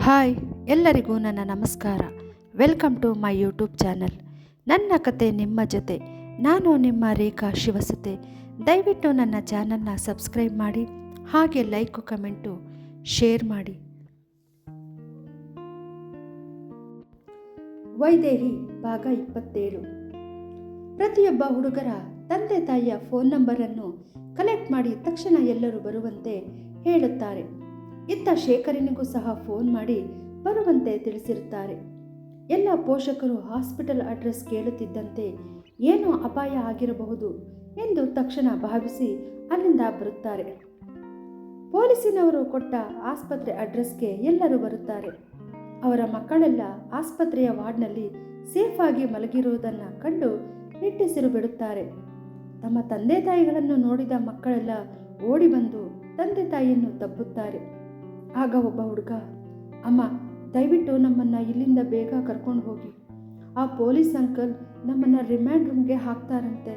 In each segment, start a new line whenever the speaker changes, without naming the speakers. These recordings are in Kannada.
ಹಾಯ್, ಎಲ್ಲರಿಗೂ ನನ್ನ ನಮಸ್ಕಾರ. Welcome to my YouTube channel. ನನ್ನ ಕತೆ ನಿಮ್ಮ ಜೊತೆ. ನಾನು ನಿಮ್ಮ ರೇಖಾ ಶಿವಸುತೆ. ದಯವಿಟ್ಟು ನನ್ನ ಚಾನಲ್ನ ಸಬ್ಸ್ಕ್ರೈಬ್ ಮಾಡಿ, ಹಾಗೆ ಲೈಕು ಕಮೆಂಟು ಶೇರ್ ಮಾಡಿ. ವೈದೇಹಿ ಭಾಗ 27. ಪ್ರತಿಯೊಬ್ಬ ಹುಡುಗರ ತಂದೆ ತಾಯಿಯ ಫೋನ್ ನಂಬರನ್ನು ಕಲೆಕ್ಟ್ ಮಾಡಿ ತಕ್ಷಣ ಎಲ್ಲರೂ ಬರುವಂತೆ ಹೇಳುತ್ತಾರೆ. ಇತ್ತ ಶೇಖರನಿಗೂ ಸಹ ಫೋನ್ ಮಾಡಿ ಬರುವಂತೆ ತಿಳಿಸಿರುತ್ತಾರೆ. ಎಲ್ಲ ಪೋಷಕರು ಹಾಸ್ಪಿಟಲ್ ಅಡ್ರೆಸ್ ಕೇಳುತ್ತಿದ್ದಂತೆ ಏನೋ ಅಪಾಯ ಆಗಿರಬಹುದು ಎಂದು ತಕ್ಷಣ ಭಾವಿಸಿ ಅಲ್ಲಿಂದ ಬರುತ್ತಾರೆ. ಪೊಲೀಸಿನವರು ಕೊಟ್ಟ ಆಸ್ಪತ್ರೆ ಅಡ್ರೆಸ್ಗೆ ಎಲ್ಲರೂ ಬರುತ್ತಾರೆ. ಅವರ ಮಕ್ಕಳೆಲ್ಲ ಆಸ್ಪತ್ರೆಯ ವಾರ್ಡ್ನಲ್ಲಿ ಸೇಫ್ ಆಗಿ ಮಲಗಿರುವುದನ್ನು ಕಂಡು ನಿಟ್ಟುಸಿರು ಬಿಡುತ್ತಾರೆ. ತಮ್ಮ ತಂದೆ ತಾಯಿಗಳನ್ನು ನೋಡಿದ ಮಕ್ಕಳೆಲ್ಲ ಓಡಿ ಬಂದು ತಂದೆ ತಾಯಿಯನ್ನು ತಬ್ಬುತ್ತಾರೆ. ಆಗ ಒಬ್ಬ ಹುಡುಗ, ಅಮ್ಮ, ದಯವಿಟ್ಟು ನಮ್ಮನ್ನು ಇಲ್ಲಿಂದ ಬೇಗ ಕರ್ಕೊಂಡು ಹೋಗಿ. ಆ ಪೊಲೀಸ್ ಅಂಕಲ್ ನಮ್ಮನ್ನು ರಿಮ್ಯಾಂಡ್ ರೂಮ್ಗೆ ಹಾಕ್ತಾರಂತೆ.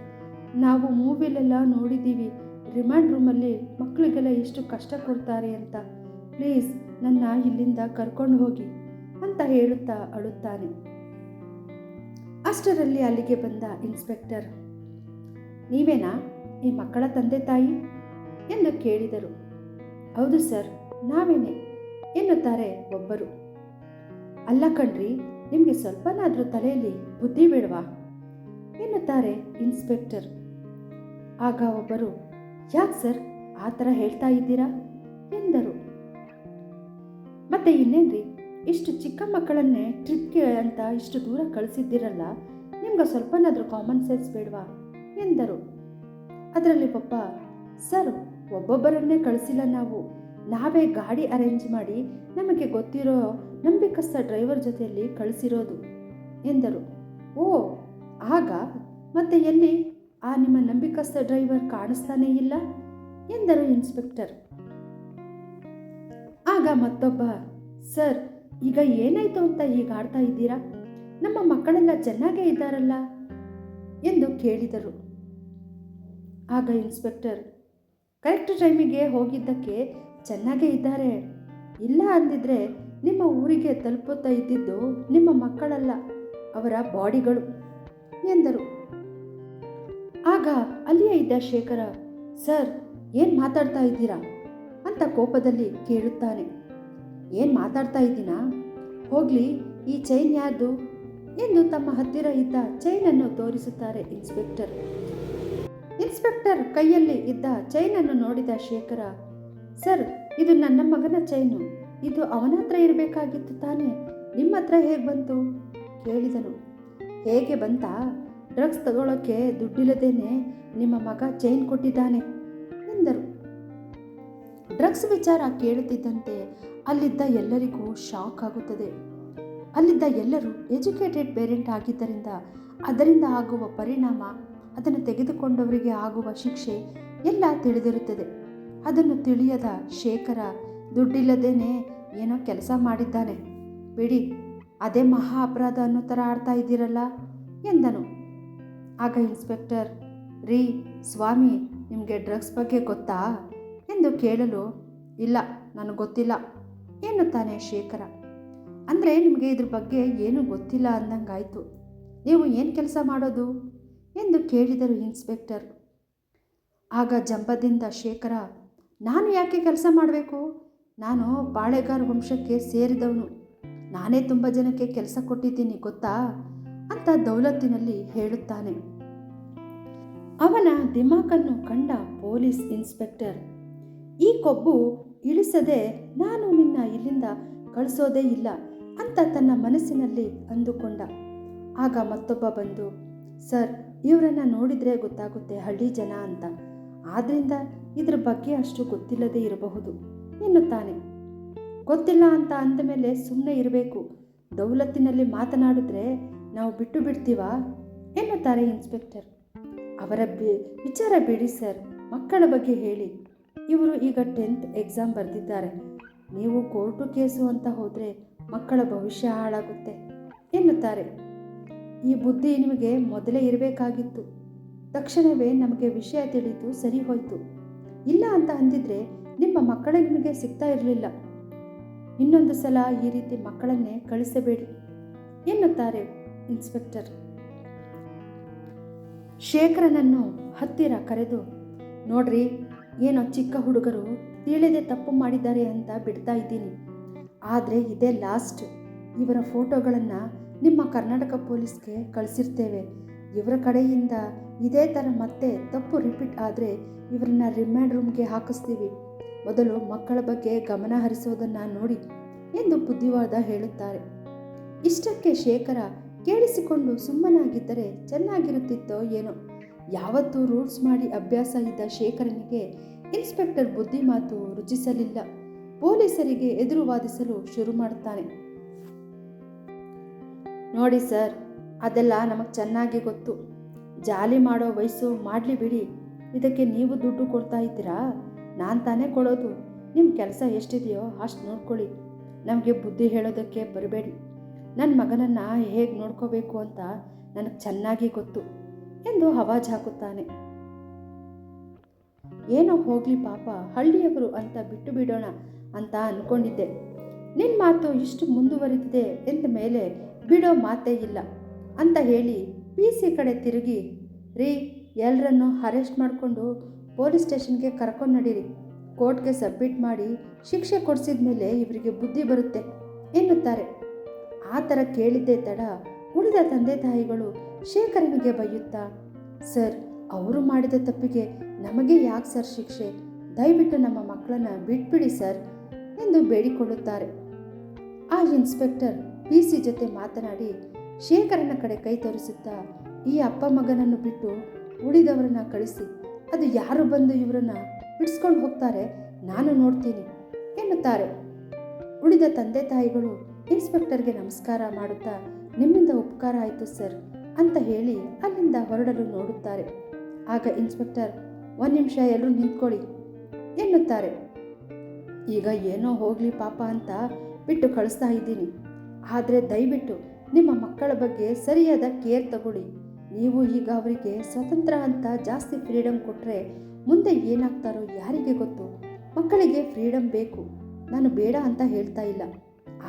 ನಾವು ಮೂವಿಲೆಲ್ಲ ನೋಡಿದ್ದೀವಿ, ರಿಮ್ಯಾಂಡ್ ರೂಮಲ್ಲಿ ಮಕ್ಕಳಿಗೆಲ್ಲ ಎಷ್ಟು ಕಷ್ಟ ಕೊಡ್ತಾರೆ ಅಂತ. ಪ್ಲೀಸ್ ನನ್ನ ಇಲ್ಲಿಂದ ಕರ್ಕೊಂಡು ಹೋಗಿ ಅಂತ ಹೇಳುತ್ತಾ ಅಳುತ್ತಾನೆ. ಅಷ್ಟರಲ್ಲಿ ಅಲ್ಲಿಗೆ ಬಂದ ಇನ್ಸ್ಪೆಕ್ಟರ್, ನೀವೇನಾ ಈ ಮಕ್ಕಳ ತಂದೆ ತಾಯಿ ಎಂದು ಕೇಳಿದರು. ಹೌದು ಸರ್, ನಾವೇನೆ ಎನ್ನುತ್ತಾರೆ ಒಬ್ಬರು. ಅಲ್ಲ ಕಣ್ರಿ, ನಿಮಗೆ ಸ್ವಲ್ಪನಾದರೂ ತಲೆಯಲ್ಲಿ ಬುದ್ಧಿ ಬೇಡವಾ ಎನ್ನುತ್ತಾರೆ ಇನ್ಸ್ಪೆಕ್ಟರ್. ಆಗ ಒಬ್ಬರು, ಯಾಕೆ ಸರ್ ಆ ಥರ ಹೇಳ್ತಾ ಇದ್ದೀರಾ ಎಂದರು. ಮತ್ತೆ ಇನ್ನೇನ್ರಿ, ಇಷ್ಟು ಚಿಕ್ಕ ಮಕ್ಕಳನ್ನೇ ಟ್ರಿಪ್ಗೆ ಅಂತ ಇಷ್ಟು ದೂರ ಕಳಿಸಿದ್ದೀರಲ್ಲ, ನಿಮ್ಗೆ ಸ್ವಲ್ಪನಾದರೂ ಕಾಮನ್ ಸೆನ್ಸ್ ಬೇಡವಾ ಎಂದರು. ಅದರಲ್ಲಿ ಪಾಪ, ಸರ್ ಒಬ್ಬೊಬ್ಬರನ್ನೇ ಕಳಿಸಿಲ್ಲ, ನಾವೇ ಗಾಡಿ ಅರೇಂಜ್ ಮಾಡಿ ನಮಗೆ ಗೊತ್ತಿರೋ ನಂಬಿಕಸ್ಥ ಡ್ರೈವರ್ ಜೊತೆಯಲ್ಲಿ ಕಳಿಸಿರೋದು ಎಂದರು. ಓ, ಆಗ ಮತ್ತೆ ಎಲ್ಲಿ ಆ ನಿಮ್ಮ ನಂಬಿಕಸ್ಥ ಡ್ರೈವರ್ ಕಾಣಿಸ್ತಾನೇ ಇಲ್ಲ ಎಂದರು ಇನ್ಸ್ಪೆಕ್ಟರ್. ಆಗ ಮತ್ತೊಬ್ಬ, ಸರ್ ಈಗ ಏನಾಯ್ತು ಅಂತ ಈಗ ಆಡ್ತಾ ಇದ್ದೀರಾ? ನಮ್ಮ ಮಕ್ಕಳೆಲ್ಲ ಚೆನ್ನಾಗೇ ಇದ್ದಾರಲ್ಲ ಎಂದು ಕೇಳಿದರು. ಆಗ ಇನ್ಸ್ಪೆಕ್ಟರ್, ಕರೆಕ್ಟ್ ಟೈಮಿಗೆ ಹೋಗಿದ್ದಕ್ಕೆ ಚೆನ್ನಾಗೇ ಇದ್ದಾರೆ. ಇಲ್ಲ ಅಂದಿದ್ರೆ ನಿಮ್ಮ ಊರಿಗೆ ತಲುಪುತ್ತಾ ಇದ್ದಿದ್ದು ನಿಮ್ಮ ಮಕ್ಕಳಲ್ಲ, ಅವರ ಬಾಡಿಗಳು ಎಂದರು. ಆಗ ಅಲ್ಲಿಯೇ ಇದ್ದ ಶೇಖರ, ಸರ್ ಏನು ಮಾತಾಡ್ತಾ ಇದ್ದೀರಾ ಅಂತ ಕೋಪದಲ್ಲಿ ಕೇಳುತ್ತಾನೆ. ಏನು ಮಾತಾಡ್ತಾ ಇದ್ದೀನಾ? ಹೋಗ್ಲಿ, ಈ ಚೈನ್ ಯಾರ್ದು ಎಂದು ತಮ್ಮ ಹತ್ತಿರ ಇದ್ದ ಚೈನನ್ನು ತೋರಿಸುತ್ತಾರೆ ಇನ್ಸ್ಪೆಕ್ಟರ್. ಇನ್ಸ್ಪೆಕ್ಟರ್ ಕೈಯಲ್ಲಿ ಇದ್ದ ಚೈನನ್ನು ನೋಡಿದ ಶೇಖರ, ಸರ್ ಇದು ನನ್ನ ಮಗನ ಚೈನು, ಇದು ಅವನ ಹತ್ರ ಇರಬೇಕಾಗಿತ್ತು ತಾನೇ, ನಿಮ್ಮ ಹತ್ರ ಹೇಗೆ ಬಂತು ಕೇಳಿದನು. ಹೇಗೆ ಬಂತಾ? ಡ್ರಗ್ಸ್ ತಗೊಳ್ಳೋಕ್ಕೆ ದುಡ್ಡಿಲ್ಲದೇನೆ ನಿಮ್ಮ ಮಗ ಚೈನ್ ಕೊಟ್ಟಿದ್ದಾನೆ ಎಂದರು. ಡ್ರಗ್ಸ್ ವಿಚಾರ ಕೇಳುತ್ತಿದ್ದಂತೆ ಅಲ್ಲಿದ್ದ ಎಲ್ಲರಿಗೂ ಶಾಕ್ ಆಗುತ್ತದೆ. ಅಲ್ಲಿದ್ದ ಎಲ್ಲರೂ ಎಜುಕೇಟೆಡ್ ಪೇರೆಂಟ್ ಆಗಿದ್ದರಿಂದ ಅದರಿಂದ ಆಗುವ ಪರಿಣಾಮ, ಅದನ್ನು ತೆಗೆದುಕೊಂಡವರಿಗೆ ಆಗುವ ಶಿಕ್ಷೆ ಎಲ್ಲ ತಿಳಿದಿರುತ್ತದೆ. ಅದನ್ನು ತಿಳಿಯದ ಶೇಖರ, ದುಡ್ಡಿಲ್ಲದೇನೆ ಏನೋ ಕೆಲಸ ಮಾಡಿದ್ದಾನೆ ಬಿಡಿ, ಅದೇ ಮಹಾ ಅಪರಾಧ ಅನ್ನೋ ಥರ ಆಡ್ತಾ ಇದ್ದೀರಲ್ಲ ಎಂದನು. ಆಗ ಇನ್ಸ್ಪೆಕ್ಟರ್, ರೀ ಸ್ವಾಮಿ, ನಿಮಗೆ ಡ್ರಗ್ಸ್ ಬಗ್ಗೆ ಗೊತ್ತಾ ಎಂದು ಕೇಳಲು, ಇಲ್ಲ ನನಗೆ ಗೊತ್ತಿಲ್ಲ ಎನ್ನುತ್ತಾನೆ ಶೇಖರ. ಅಂದರೆ ನಿಮಗೆ ಇದ್ರ ಬಗ್ಗೆ ಏನೂ ಗೊತ್ತಿಲ್ಲ ಅಂದಂಗಾಯಿತು. ನೀವು ಏನು ಕೆಲಸ ಮಾಡೋದು ಎಂದು ಕೇಳಿದರು ಇನ್ಸ್ಪೆಕ್ಟರ್. ಆಗ ಜಂಬದಿಂದ ಶೇಖರ, ನಾನು ಯಾಕೆ ಕೆಲಸ ಮಾಡಬೇಕು? ನಾನು ಪಾಳೆಗಾರ ವಂಶಕ್ಕೆ ಸೇರಿದವನು, ನಾನೇ ತುಂಬ ಜನಕ್ಕೆ ಕೆಲಸ ಕೊಟ್ಟಿದ್ದೀನಿ ಗೊತ್ತಾ ಅಂತ ದೌಲತ್ತಿನಲ್ಲಿ ಹೇಳುತ್ತಾನೆ. ಅವನ ದಿಮಾಕನ್ನು ಕಂಡ ಪೊಲೀಸ್ ಇನ್ಸ್ಪೆಕ್ಟರ್, ಈ ಕೊಬ್ಬು ಇಳಿಸದೆ ನಾನು ನಿನ್ನ ಇಲ್ಲಿಂದ ಕಳಿಸೋದೇ ಇಲ್ಲ ಅಂತ ತನ್ನ ಮನಸ್ಸಿನಲ್ಲಿ ಅಂದುಕೊಂಡ. ಆಗ ಮತ್ತೊಬ್ಬ ಬಂದು, ಸರ್ ಇವರನ್ನು ನೋಡಿದರೆ ಗೊತ್ತಾಗುತ್ತೆ ಹಳ್ಳಿ ಜನ ಅಂತ, ಆದ್ದರಿಂದ ಇದ್ರ ಬಗ್ಗೆ ಅಷ್ಟು ಗೊತ್ತಿಲ್ಲದೆ ಇರಬಹುದು ಎನ್ನುತ್ತಾನೆ. ಗೊತ್ತಿಲ್ಲ ಅಂತ ಅಂದಮೇಲೆ ಸುಮ್ಮನೆ ಇರಬೇಕು, ದೌಲತ್ತಿನಲ್ಲಿ ಮಾತನಾಡಿದ್ರೆ ನಾವು ಬಿಟ್ಟು ಬಿಡ್ತೀವಾ ಎನ್ನುತ್ತಾರೆ ಇನ್ಸ್ಪೆಕ್ಟರ್. ಅವರ ವಿಚಾರ ಬಿಡಿ ಸರ್, ಮಕ್ಕಳ ಬಗ್ಗೆ ಹೇಳಿ. ಇವರು ಈಗ 10th ಎಕ್ಸಾಮ್ ಬರೆದಿದ್ದಾರೆ. ನೀವು ಕೋರ್ಟು ಕೇಸು ಅಂತ ಹೋದರೆ ಮಕ್ಕಳ ಭವಿಷ್ಯ ಹಾಳಾಗುತ್ತೆ ಎನ್ನುತ್ತಾರೆ. ಈ ಬುದ್ಧಿ ನಿಮಗೆ ಮೊದಲೇ ಇರಬೇಕಾಗಿತ್ತು. ತಕ್ಷಣವೇ ನಮಗೆ ವಿಷಯ ತಿಳಿದು ಸರಿ ಹೋಯಿತು. ಇಲ್ಲ ಅಂತ ಅಂದಿದ್ರೆ ನಿಮ್ಮ ಮಕ್ಕಳೇ ನಿಮಗೆ ಸಿಗ್ತಾ ಇರಲಿಲ್ಲ. ಇನ್ನೊಂದು ಸಲ ಈ ರೀತಿ ಮಕ್ಕಳನ್ನೇ ಕಳಿಸಬೇಡಿ ಎನ್ನುತ್ತಾರೆ ಇನ್ಸ್ಪೆಕ್ಟರ್. ಶೇಖರನನ್ನು ಹತ್ತಿರ ಕರೆದು, ನೋಡ್ರಿ, ಏನೋ ಚಿಕ್ಕ ಹುಡುಗರು ತಿಳಿದೇ ತಪ್ಪು ಮಾಡಿದ್ದಾರೆ ಅಂತ ಬಿಡ್ತಾ ಇದ್ದೀನಿ. ಆದರೆ ಇದೇ ಲಾಸ್ಟ್. ಇವರ ಫೋಟೋಗಳನ್ನು ನಿಮ್ಮ ಕರ್ನಾಟಕ ಪೊಲೀಸ್ಗೆ ಕಳಿಸಿರ್ತೇವೆ. ಇವರ ಕಡೆಯಿಂದ ಇದೇ ಥರ ಮತ್ತೆ ತಪ್ಪು ರಿಪೀಟ್ ಆದರೆ ಇವರನ್ನ ರಿಮ್ಯಾಂಡ್ ರೂಮ್ಗೆ ಹಾಕಿಸ್ತೀವಿ. ಮೊದಲು ಮಕ್ಕಳ ಬಗ್ಗೆ ಗಮನ ಹರಿಸೋದನ್ನು ನೋಡಿ ಎಂದು ಬುದ್ಧಿವಾದ ಹೇಳುತ್ತಾರೆ. ಇಷ್ಟಕ್ಕೆ ಶೇಖರ ಕೇಳಿಸಿಕೊಂಡು ಸುಮ್ಮನಾಗಿದ್ದರೆ ಚೆನ್ನಾಗಿರುತ್ತಿತ್ತೋ ಏನೋ. ಯಾವತ್ತೂ ರೂಲ್ಸ್ ಮಾಡಿ ಅಭ್ಯಾಸ ಇದ್ದ ಶೇಖರನಿಗೆ ಇನ್ಸ್ಪೆಕ್ಟರ್ ಬುದ್ಧಿ ಮಾತು ರುಚಿಸಲಿಲ್ಲ. ಪೊಲೀಸರಿಗೆ ಎದುರು ವಾದಿಸಲು ಶುರು ಮಾಡುತ್ತಾನೆ. ನೋಡಿ ಸರ್, ಅದೆಲ್ಲ ನಮಗೆ ಚೆನ್ನಾಗಿ ಗೊತ್ತು. ಜಾಲಿ ಮಾಡೋ ವಯಸ್ಸು ಮಾಡಲಿ ಬಿಡಿ. ಇದಕ್ಕೆ ನೀವು ದುಡ್ಡು ಕೊಡ್ತಾ ಇದ್ದೀರಾ? ನಾನು ತಾನೇ ಕೊಡೋದು. ನಿಮ್ಮ ಕೆಲಸ ಎಷ್ಟಿದೆಯೋ ಅಷ್ಟು ನೋಡ್ಕೊಳ್ಳಿ. ನಮಗೆ ಬುದ್ಧಿ ಹೇಳೋದಕ್ಕೆ ಬರಬೇಡಿ. ನನ್ನ ಮಗನನ್ನು ಹೇಗೆ ನೋಡ್ಕೋಬೇಕು ಅಂತ ನನಗೆ ಚೆನ್ನಾಗಿ ಗೊತ್ತು ಎಂದು ಆವಾಜ್ ಹಾಕುತ್ತಾನೆ. ಏನೋ ಹೋಗಲಿ ಪಾಪ, ಹಳ್ಳಿಯವರು ಅಂತ ಬಿಟ್ಟು ಬಿಡೋಣ ಅಂತ ಅಂದ್ಕೊಂಡಿದ್ದೆ. ನಿನ್ನ ಮಾತು ಇಷ್ಟು ಮುಂದುವರಿದಿದೆ ಎಂದ ಮೇಲೆ ಬಿಡೋ ಮಾತೇ ಇಲ್ಲ ಅಂತ ಹೇಳಿ PC ಕಡೆ ತಿರುಗಿ, ರೀ, ಎಲ್ಲರನ್ನೂ ಅರೆಸ್ಟ್ ಮಾಡಿಕೊಂಡು ಪೊಲೀಸ್ ಸ್ಟೇಷನ್ಗೆ ಕರ್ಕೊಂಡು ನಡೀರಿ. ಕೋರ್ಟ್ಗೆ ಸಬ್ಮಿಟ್ ಮಾಡಿ ಶಿಕ್ಷೆ ಕೊಡಿಸಿದ ಮೇಲೆ ಇವರಿಗೆ ಬುದ್ಧಿ ಬರುತ್ತೆ ಎನ್ನುತ್ತಾರೆ. ಆ ಥರ ಕೇಳಿದ್ದೇ ತಡ ಉಳಿದ ತಂದೆ ತಾಯಿಗಳು ಶೇಖರನಿಗೆ ಬೈಯುತ್ತಾ, ಸರ್, ಅವರು ಮಾಡಿದ ತಪ್ಪಿಗೆ ನಮಗೆ ಯಾಕೆ ಸರ್ ಶಿಕ್ಷೆ? ದಯವಿಟ್ಟು ನಮ್ಮ ಮಕ್ಕಳನ್ನು ಬಿಟ್ಬಿಡಿ ಸರ್ ಎಂದು ಬೇಡಿಕೊಳ್ಳುತ್ತಾರೆ. ಆ ಇನ್ಸ್ಪೆಕ್ಟರ್ PC ಜೊತೆ ಮಾತನಾಡಿ ಶೇಖರನ ಕಡೆ ಕೈ ತೋರಿಸುತ್ತಾ, ಈ ಅಪ್ಪ ಮಗನನ್ನು ಬಿಟ್ಟು ಉಳಿದವರನ್ನ ಕಳಿಸಿ. ಅದು ಯಾರು ಬಂದು ಇವರನ್ನ ಬಿಡಿಸ್ಕೊಂಡು ಹೋಗ್ತಾರೆ ನಾನು ನೋಡ್ತೀನಿ ಎನ್ನುತ್ತಾರೆ. ಉಳಿದ ತಂದೆ ತಾಯಿಗಳು ಇನ್ಸ್ಪೆಕ್ಟರ್ಗೆ ನಮಸ್ಕಾರ ಮಾಡುತ್ತಾ, ನಿಮ್ಮಿಂದ ಉಪಕಾರ ಆಯಿತು ಸರ್ ಅಂತ ಹೇಳಿ ಅಲ್ಲಿಂದ ಹೊರಡಲು ನೋಡುತ್ತಾರೆ. ಆಗ ಇನ್ಸ್ಪೆಕ್ಟರ್, ಒಂದು ನಿಮಿಷ ಎಲ್ಲರೂ ನಿಂತ್ಕೊಳ್ಳಿ ಎನ್ನುತ್ತಾರೆ. ಈಗ ಏನೋ ಹೋಗಲಿ ಪಾಪ ಅಂತ ಬಿಟ್ಟು ಕಳಿಸ್ತಾ ಇದ್ದೀನಿ. ಆದರೆ ದಯವಿಟ್ಟು ನಿಮ್ಮ ಮಕ್ಕಳ ಬಗ್ಗೆ ಸರಿಯಾದ ಕೇರ್ ತಗೊಳ್ಳಿ. ನೀವು ಈಗ ಅವರಿಗೆ ಸ್ವತಂತ್ರ ಅಂತ ಜಾಸ್ತಿ ಫ್ರೀಡಮ್ ಕೊಟ್ಟರೆ ಮುಂದೆ ಏನಾಗ್ತಾರೋ ಯಾರಿಗೆ ಗೊತ್ತು. ಮಕ್ಕಳಿಗೆ ಫ್ರೀಡಮ್ ಬೇಕು, ನಾನು ಬೇಡ ಅಂತ ಹೇಳ್ತಾ ಇಲ್ಲ.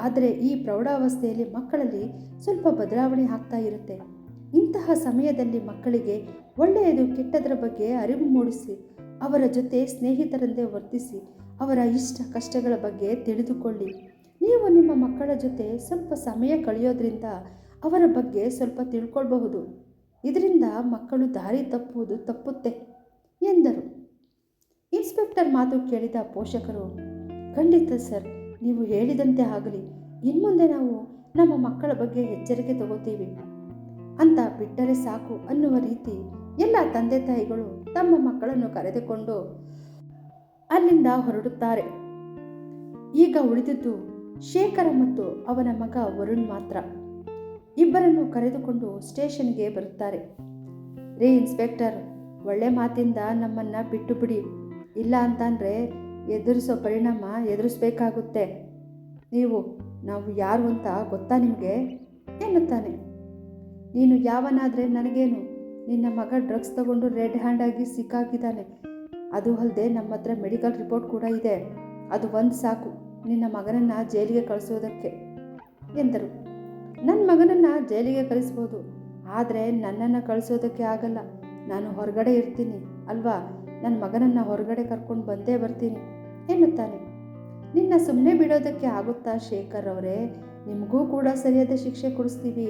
ಆದರೆ ಈ ಪ್ರೌಢಾವಸ್ಥೆಯಲ್ಲಿ ಮಕ್ಕಳಲ್ಲಿ ಸ್ವಲ್ಪ ಬದಲಾವಣೆ ಆಗ್ತಾ ಇರುತ್ತೆ. ಇಂತಹ ಸಮಯದಲ್ಲಿ ಮಕ್ಕಳಿಗೆ ಒಳ್ಳೆಯದು ಕೆಟ್ಟದರ ಬಗ್ಗೆ ಅರಿವು ಮೂಡಿಸಿ, ಅವರ ಜೊತೆ ಸ್ನೇಹಿತರಂತೆ ವರ್ತಿಸಿ, ಅವರ ಇಷ್ಟ ಕಷ್ಟಗಳ ಬಗ್ಗೆ ತಿಳಿದುಕೊಳ್ಳಿ. ನೀವು ನಿಮ್ಮ ಮಕ್ಕಳ ಜೊತೆ ಸ್ವಲ್ಪ ಸಮಯ ಕಳೆಯೋದ್ರಿಂದ ಅವರ ಬಗ್ಗೆ ಸ್ವಲ್ಪ ತಿಳ್ಕೊಳ್ಬಹುದು. ಇದರಿಂದ ಮಕ್ಕಳು ದಾರಿ ತಪ್ಪುವುದು ತಪ್ಪುತ್ತೆ ಎಂದರು. ಇನ್ಸ್ಪೆಕ್ಟರ್ ಮಾತು ಕೇಳಿದ ಪೋಷಕರು, ಖಂಡಿತ ಸರ್, ನೀವು ಹೇಳಿದಂತೆ ಆಗಲಿ. ಇನ್ಮುಂದೆ ನಾವು ನಮ್ಮ ಮಕ್ಕಳ ಬಗ್ಗೆ ಎಚ್ಚರಿಕೆ ತಗೋತೀವಿ ಅಂತ ಬಿಟ್ಟರೆ ಸಾಕು ಅನ್ನುವ ರೀತಿ ಎಲ್ಲ ತಂದೆ ತಾಯಿಗಳು ತಮ್ಮ ಮಕ್ಕಳನ್ನು ಕರೆದುಕೊಂಡು ಅಲ್ಲಿಂದ ಹೊರಡುತ್ತಾರೆ. ಈಗ ಉಳಿದಿದ್ದು ಶೇಖರ ಮತ್ತು ಅವನ ಮಗ ವರುಣ್ ಮಾತ್ರ. ಇಬ್ಬರನ್ನು ಕರೆದುಕೊಂಡು ಸ್ಟೇಷನ್ಗೆ ಬರುತ್ತಾರೆ. ರೇ ಇನ್ಸ್ಪೆಕ್ಟರ್, ಒಳ್ಳೆ ಮಾತಿಂದ ನಮ್ಮನ್ನು ಬಿಟ್ಟು ಬಿಡಿ. ಇಲ್ಲ ಅಂತಂದರೆ ಎದುರಿಸೋ ಪರಿಣಾಮ ಎದುರಿಸಬೇಕಾಗುತ್ತೆ. ನಾವು ಯಾರು ಅಂತ ಗೊತ್ತಾ ನಿಮಗೆ ಎನ್ನುತ್ತಾನೆ. ನೀನು ಯಾವನಾದರೆ ನನಗೇನು? ನಿನ್ನ ಮಗ ಡ್ರಗ್ಸ್ ತಗೊಂಡು ರೆಡ್ ಹ್ಯಾಂಡ್ ಆಗಿ ಸಿಕ್ಕಾಕಿದ್ದಾನೆ. ಅದು ಅಲ್ಲದೆ ನಮ್ಮ ಹತ್ರ ಮೆಡಿಕಲ್ ರಿಪೋರ್ಟ್ ಕೂಡ ಇದೆ. ಅದು ಒಂದು ಸಾಕು ನಿನ್ನ ಮಗನನ್ನು ಜೈಲಿಗೆ ಕಳಿಸೋದಕ್ಕೆ ಎಂದರು. ನನ್ನ ಮಗನನ್ನು ಜೈಲಿಗೆ ಕಳಿಸ್ಬೋದು, ಆದರೆ ನನ್ನನ್ನು ಕಳಿಸೋದಕ್ಕೆ ಆಗಲ್ಲ. ನಾನು ಹೊರಗಡೆ ಇರ್ತೀನಿ ಅಲ್ವಾ, ನನ್ನ ಮಗನನ್ನು ಹೊರಗಡೆ ಕರ್ಕೊಂಡು ಬಂದೇ ಬರ್ತೀನಿ ಎನ್ನುತ್ತಾನೆ. ನಿನ್ನ ಸುಮ್ಮನೆ ಬಿಡೋದಕ್ಕೆ ಆಗುತ್ತಾ ಶೇಖರ್ ಅವರೇ? ನಿಮಗೂ ಕೂಡ ಸರಿಯಾದ ಶಿಕ್ಷೆ ಕೊಡಿಸ್ತೀವಿ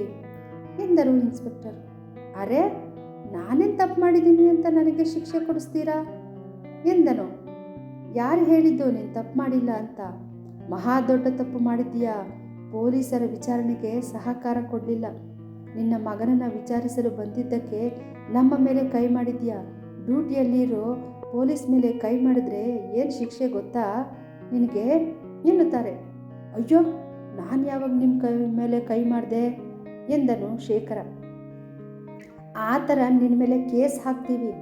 ಎಂದರು ಇನ್ಸ್ಪೆಕ್ಟರ್. ಅರೆ, ನಾನೇನು ತಪ್ಪು ಮಾಡಿದ್ದೀನಿ ಅಂತ ನನಗೆ ಶಿಕ್ಷೆ ಕೊಡಿಸ್ತೀರಾ ಎಂದನು. ಯಾರು ಹೇಳಿದ್ದು ನೀನು ತಪ್ಪು ಮಾಡಿಲ್ಲ ಅಂತ? ಮಹಾ ದೊಡ್ಡ ತಪ್ಪು ಮಾಡಿದ್ದೀಯಾ. ಪೊಲೀಸರ ವಿಚಾರಣೆಗೆ ಸಹಕಾರ ಕೊಡಲಿಲ್ಲ. ನಿನ್ನ ಮಗನನ್ನು ವಿಚಾರಿಸಲು ಬಂದಿದ್ದಕ್ಕೆ ನಮ್ಮ ಮೇಲೆ ಕೈ ಮಾಡಿದ್ಯಾ. ಡ್ಯೂಟಿಯಲ್ಲಿರೋ ಪೊಲೀಸ್ ಮೇಲೆ ಕೈ ಮಾಡಿದ್ರೆ ಏನು ಶಿಕ್ಷೆ ಗೊತ್ತಾ ನಿನಗೆ ಎನ್ನುತ್ತಾರೆ. ಅಯ್ಯೋ, ನಾನು ಯಾವಾಗ ನಿಮ್ಮ ಮೇಲೆ ಕೈ ಮಾಡಿದೆ ಎಂದನು ಶೇಖರ. ಆ ಥರ ನಿನ್ನ ಮೇಲೆ ಕೇಸ್ ಹಾಕ್ತೀವಿ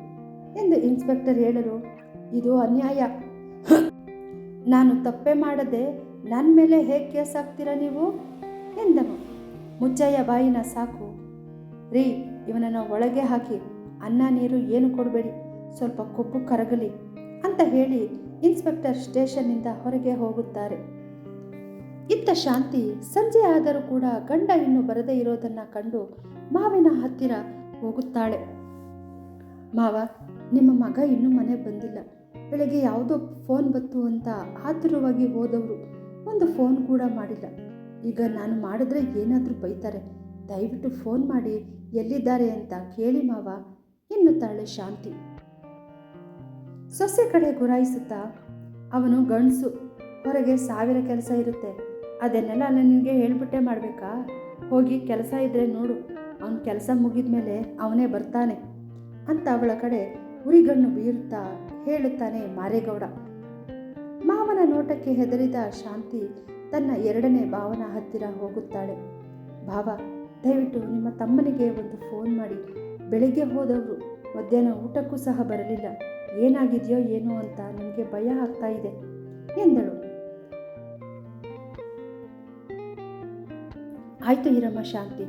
ಎಂದು ಇನ್ಸ್ಪೆಕ್ಟರ್ ಹೇಳಲು, ಇದು ಅನ್ಯಾಯ. ನಾನು ತಪ್ಪೇ ಮಾಡದೆ ನನ್ನ ಮೇಲೆ ಹೇಗೆ ಕೇಸ್ ಹಾಕ್ತೀರಾ ನೀವು ಎಂದನು. ಮುಚ್ಚಯ್ಯ ಬಾಯಿನ, ಸಾಕು ರೀ, ಇವನನ್ನು ಒಳಗೆ ಹಾಕಿ ಅನ್ನ ನೀರು ಏನು ಕೊಡಬೇಡಿ, ಸ್ವಲ್ಪ ಕೊಬ್ಬು ಕರಗಲಿ ಅಂತ ಹೇಳಿ ಇನ್ಸ್ಪೆಕ್ಟರ್ ಸ್ಟೇಷನ್ನಿಂದ ಹೊರಗೆ ಹೋಗುತ್ತಾರೆ. ಇತ್ತ ಶಾಂತಿ ಸಂಜೆ ಆದರೂ ಕೂಡ ಗಂಡ ಇನ್ನು ಬರದೇ ಇರೋದನ್ನ ಕಂಡು ಮಾವಿನ ಹತ್ತಿರ ಹೋಗುತ್ತಾಳೆ. ಮಾವ, ನಿಮ್ಮ ಮಗ ಇನ್ನೂ ಮನೆ ಬಂದಿಲ್ಲ. ಬೆಳಗ್ಗೆ ಯಾವುದೋ ಫೋನ್ ಬಂತು ಅಂತ ಆತುರವಾಗಿ ಹೋದವರು ಒಂದು ಫೋನ್ ಕೂಡ ಮಾಡಿಲ್ಲ. ಈಗ ನಾನು ಮಾಡಿದ್ರೆ ಏನಾದರೂ ಬೈತಾರೆ. ದಯವಿಟ್ಟು ಫೋನ್ ಮಾಡಿ ಎಲ್ಲಿದ್ದಾರೆ ಅಂತ ಕೇಳಿ ಮಾವ ಎನ್ನುತ್ತಾಳೆ ಶಾಂತಿ. ಸೊಸೆ ಕಡೆ ಗುರಾಯಿಸುತ್ತಾ, ಅವನು ಗಂಡಸು, ಹೊರಗೆ 1000 ಕೆಲಸ ಇರುತ್ತೆ. ಅದನ್ನೆಲ್ಲ ನನಗೆ ಹೇಳ್ಬಿಟ್ಟೆ ಮಾಡಬೇಕಾ? ಹೋಗಿ ಕೆಲಸ ಇದ್ದರೆ ನೋಡು, ಅವನ ಕೆಲಸ ಮುಗಿದ ಮೇಲೆ ಅವನೇ ಬರ್ತಾನೆ ಅಂತ ಅವಳ ಕಡೆ ಉರಿಗಣ್ಣು ಬೀರುತ್ತಾ ಹೇಳುತ್ತಾನೆ ಮಾರೇಗೌಡ. ಮಾವನ ನೋಟಕ್ಕೆ ಹೆದರಿದ ಶಾಂತಿ ತನ್ನ 2ನೇ ಭಾವನ ಹತ್ತಿರ ಹೋಗುತ್ತಾಳೆ. ಭಾವ, ದಯವಿಟ್ಟು ನಿಮ್ಮ ತಮ್ಮನಿಗೆ ಒಂದು ಫೋನ್ ಮಾಡಿ. ಬೆಳಿಗ್ಗೆ ಹೋದವರು ಮಧ್ಯಾಹ್ನ ಊಟಕ್ಕೂ ಸಹ ಬರಲಿಲ್ಲ. ಏನಾಗಿದೆಯೋ ಏನೋ ಅಂತ ನನಗೆ ಭಯ ಆಗ್ತಾ ಇದೆ ಎಂದಳು. ಆಯ್ತು ಇರಮ್ಮ ಶಾಂತಿ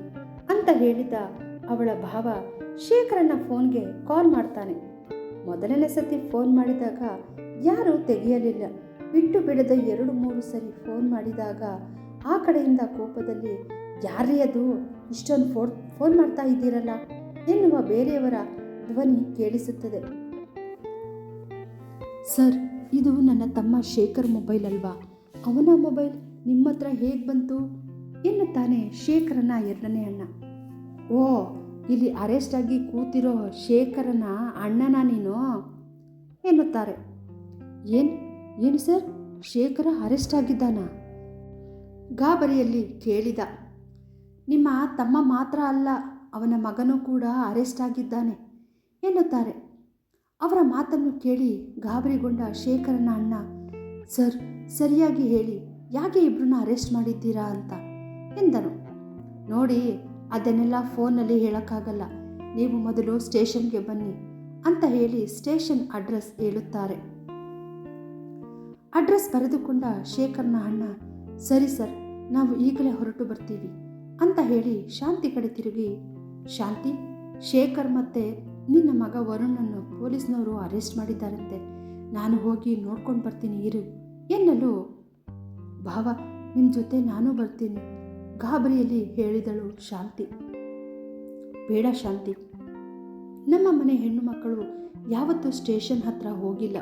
ಅಂತ ಹೇಳಿದ ಅವಳ ಭಾವ ಶೇಖರನ ಫೋನ್ಗೆ ಕಾಲ್ ಮಾಡ್ತಾನೆ. ಮೊದಲನೇ ಸತಿ ಫೋನ್ ಮಾಡಿದಾಗ ಯಾರೂ ತೆಗೆಯಲಿಲ್ಲ. ಬಿಟ್ಟು ಬಿಡದ 2-3 ಸರಿ ಫೋನ್ ಮಾಡಿದಾಗ ಆ ಕಡೆಯಿಂದ ಕೋಪದಲ್ಲಿ, ಯಾರೇ ಅದು ಇಷ್ಟೊಂದು ಫೋನ್ ಮಾಡ್ತಾ ಇದ್ದೀರಲ್ಲ ಎನ್ನುವ ಬೇರೆಯವರ ಧ್ವನಿ ಕೇಳಿಸುತ್ತದೆ. ಸರ್, ಇದು ನನ್ನ ತಮ್ಮ ಶೇಖರ್ ಮೊಬೈಲ್ ಅಲ್ವಾ? ಅವನ ಮೊಬೈಲ್ ನಿಮ್ಮ ಹತ್ರ ಹೇಗೆ ಬಂತು ಎನ್ನುತ್ತಾನೆ ಶೇಖರನ 2ನೇ ಅಣ್ಣ. ಓ, ಇಲ್ಲಿ ಅರೆಸ್ಟ್ ಆಗಿ ಕೂತಿರೋ ಶೇಖರನ ಅಣ್ಣನ ನೀನು ಎನ್ನುತ್ತಾರೆ. ಏನು ಸರ್, ಶೇಖರ ಅರೆಸ್ಟ್ ಆಗಿದ್ದಾನ? ಗಾಬರಿಯಲ್ಲಿ ಕೇಳಿದ. ನಿಮ್ಮ ತಮ್ಮ ಮಾತ್ರ ಅಲ್ಲ, ಅವನ ಮಗನೂ ಕೂಡ ಅರೆಸ್ಟ್ ಆಗಿದ್ದಾನೆ ಎನ್ನುತ್ತಾರೆ. ಅವರ ಮಾತನ್ನು ಕೇಳಿ ಗಾಬರಿಗೊಂಡ ಶೇಖರನ ಅಣ್ಣ, ಸರ್ ಸರಿಯಾಗಿ ಹೇಳಿ, ಯಾಕೆ ಇಬ್ಬರನ್ನ ಅರೆಸ್ಟ್ ಮಾಡಿದ್ದೀರಾ ಅಂತ ಎಂದನು. ನೋಡಿ, ಅದನ್ನೆಲ್ಲ ಫೋನಲ್ಲಿ ಹೇಳೋಕ್ಕಾಗಲ್ಲ. ನೀವು ಮೊದಲು ಸ್ಟೇಷನ್ಗೆ ಬನ್ನಿ ಅಂತ ಹೇಳಿ ಸ್ಟೇಷನ್ ಅಡ್ರೆಸ್ ಹೇಳುತ್ತಾರೆ. ಅಡ್ರೆಸ್ ಬರೆದುಕೊಂಡ ಶೇಖರ್ನ ಅಣ್ಣ, ಸರಿ ಸರ್, ನಾವು ಈಗಲೇ ಹೊರಟು ಬರ್ತೀವಿ ಅಂತ ಹೇಳಿ ಶಾಂತಿ ಕಡೆ ತಿರುಗಿ, ಶಾಂತಿ, ಶೇಖರ್ ಮತ್ತೆ ನಿನ್ನ ಮಗ ವರುಣನ್ನು ಪೊಲೀಸ್ನವರು ಅರೆಸ್ಟ್ ಮಾಡಿದ್ದಾರಂತೆ. ನಾನು ಹೋಗಿ ನೋಡ್ಕೊಂಡು ಬರ್ತೀನಿ ಇರು ಎನ್ನಲು, ಭಾವ ನಿಮ್ಮ ಜೊತೆ ನಾನು ಬರ್ತೀನಿ ಗಾಬರಿಯಲ್ಲಿ ಹೇಳಿದಳು ಶಾಂತಿ. ಬೇಡ ಶಾಂತಿ, ನಮ್ಮ ಮನೆ ಹೆಣ್ಣು ಮಕ್ಕಳು ಯಾವತ್ತೂ ಸ್ಟೇಷನ್ ಹತ್ರ ಹೋಗಿಲ್ಲ.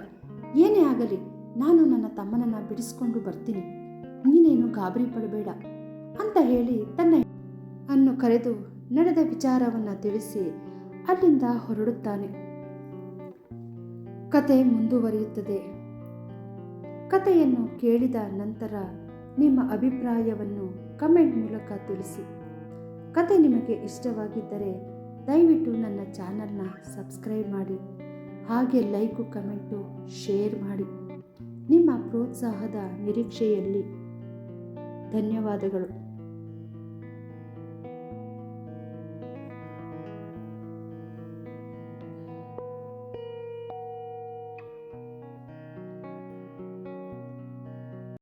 ಏನೇ ಆಗಲಿ ನಾನು ನನ್ನ ತಮ್ಮನನ್ನು ಬಿಡಿಸ್ಕೊಂಡು ಬರ್ತೀನಿ, ನೀನೇನು ಗಾಬರಿ ಪಡಬೇಡ ಅಂತ ಹೇಳಿ ತನ್ನ ಅನ್ನು ಕರೆದು ನಡೆದ ವಿಚಾರವನ್ನು ತಿಳಿಸಿ ಅಲ್ಲಿಂದ ಹೊರಡುತ್ತಾನೆ. ಕತೆ ಮುಂದುವರಿಯುತ್ತದೆ. ಕತೆಯನ್ನು ಕೇಳಿದ ನಂತರ ನಿಮ್ಮ ಅಭಿಪ್ರಾಯವನ್ನು ಕಮೆಂಟ್ ಮೂಲಕ ತಿಳಿಸಿ. ಕತೆ ನಿಮಗೆ ಇಷ್ಟವಾಗಿದ್ದರೆ ದಯವಿಟ್ಟು ನನ್ನ ಚಾನಲ್ನ ಸಬ್ಸ್ಕ್ರೈಬ್ ಮಾಡಿ, ಹಾಗೆ ಲೈಕು, ಕಮೆಂಟು, ಶೇರ್ ಮಾಡಿ. ನಿಮ್ಮ ಪ್ರೋತ್ಸಾಹದ ನಿರೀಕ್ಷೆಯಲ್ಲಿ ಧನ್ಯವಾದಗಳು.